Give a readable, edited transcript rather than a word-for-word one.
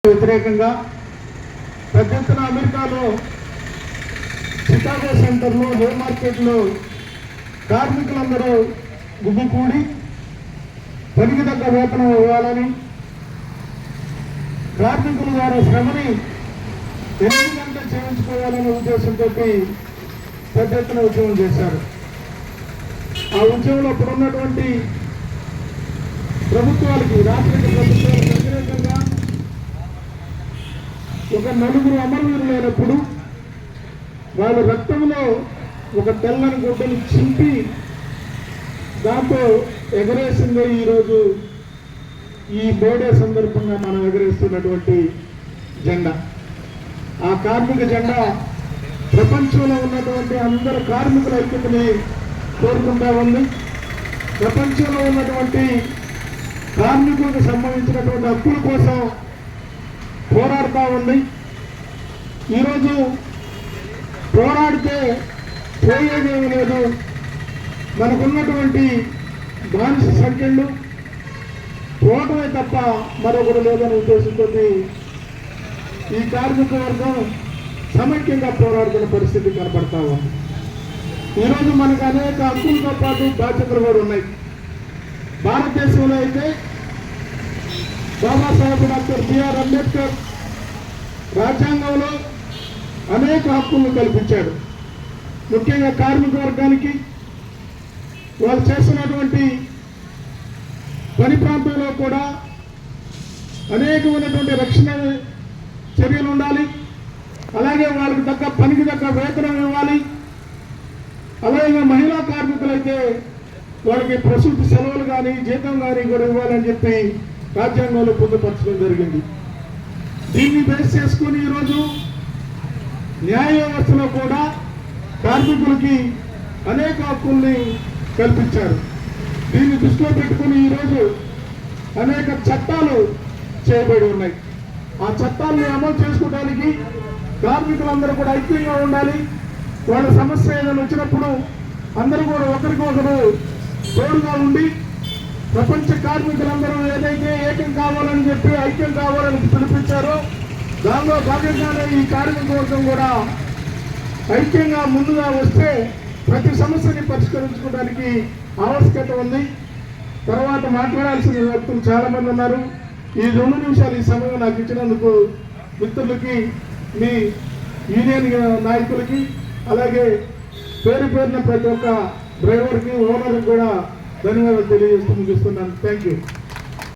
వ్యతిరేకంగా పెద్ద ఎత్తున అమెరికాలో చికాగో సెంటర్లో హే మార్కెట్లో కార్మికులందరూ గుమికూడి పనికి తగ్గ వేతనం ఇవ్వాలని, కార్మికుల ద్వారా శ్రమని 8 గంటలు చేయించుకోవాలనే ఉద్దేశంతో పెద్ద ఎత్తున ఉద్యమం చేశారు. ఆ ఉద్యమంలో ఇప్పుడున్నటువంటి ప్రభుత్వాలకి, రాష్ట్ర ప్రభుత్వాలకు వ్యతిరేకంగా ఒక 4 అమరవీరులైనప్పుడు వాళ్ళ రక్తంలో ఒక తెల్లని గుడ్డను చింపి దాంతో ఎగరేసిందే ఈరోజు ఈ బర్త్డే సందర్భంగా మనం ఎగరేస్తున్నటువంటి జెండా. ఆ కార్మిక జెండా ప్రపంచంలో ఉన్నటువంటి అందరు కార్మికుల ఐక్యతని కోరుకుంటా ఉంది. ప్రపంచంలో ఉన్నటువంటి కార్మికులకు సంబంధించినటువంటి హక్కుల కోసం పోరాడుతూ ఉంది. ఈరోజు పోరాడితే పోయేదేమీ లేదు, మనకున్నటువంటి బానిస సంఖ్యలు పోవటమే తప్ప మరొకటి లేదనే ఉద్దేశంతో ఈ కార్మిక వర్గం సమైక్యంగా పోరాడుతున్న పరిస్థితి కనపడతా ఉంది. ఈరోజు మనకు అనేక హక్కులతో పాటు బాధ్యతలు కూడా ఉన్నాయి. భారతదేశంలో అయితే బాబాసాహెబ్ డాక్టర్ బిఆర్ అంబేద్కర్ రాజ్యాంగంలో అనేక హక్కులను కల్పించాడు. ముఖ్యంగా కార్మిక వర్గానికి వాళ్ళు చేస్తున్నటువంటి పని ప్రాంతంలో కూడా అనేకమైనటువంటి రక్షణ చర్యలు ఉండాలి. అలాగే వాళ్ళకి తగ్గ పనికి తగ్గ వేతనం ఇవ్వాలి. అలాగే మహిళా కార్మికులైతే వాళ్ళకి ప్రసూతి సెలవులు కానీ జీతం కానీ కూడా ఇవ్వాలని చెప్పి రాజ్యాంగంలో పొందుపరచడం జరిగింది. దీన్ని బేస్ చేసుకుని ఈరోజు న్యాయ వ్యవస్థలో కూడా కార్మికులకి అనేక హక్కుల్ని కల్పించారు. దీన్ని దృష్టిలో పెట్టుకుని ఈరోజు అనేక చట్టాలు చేయబడి ఉన్నాయి. ఆ చట్టాలను అమలు చేసుకోవడానికి కార్మికులందరూ కూడా ఐక్యంగా ఉండాలి. వాళ్ళ సమస్య ఏదైనా వచ్చినప్పుడు అందరూ కూడా ఒకరికొకరు తోడుగా ఉండి ప్రపంచ కార్మికులందరూ ఏదైతే ఏకం కావాలని చెప్పి ఐక్యం కావాలని పిలిపించారో దానిలో భాగంగానే ఈ కార్మిక వర్గం కూడా ఐక్యంగా ముందుగా వస్తే ప్రతి సమస్యని పరిష్కరించుకోవడానికి ఆవశ్యకత ఉంది. తర్వాత మాట్లాడాల్సిన వ్యక్తులు చాలా మంది ఉన్నారు. ఈ 2 నిమిషాలు ఈ సమయం నాకు ఇచ్చినందుకు మిత్రులకి, మీ యూనియన్ నాయకులకి, అలాగే పేరు పేరున ప్రతి ఒక్క డ్రైవర్కి, ఓనర్కి కూడా ధన్యవాదాలు తెలియజేస్తూ ముగిస్తున్నాను. Thank you.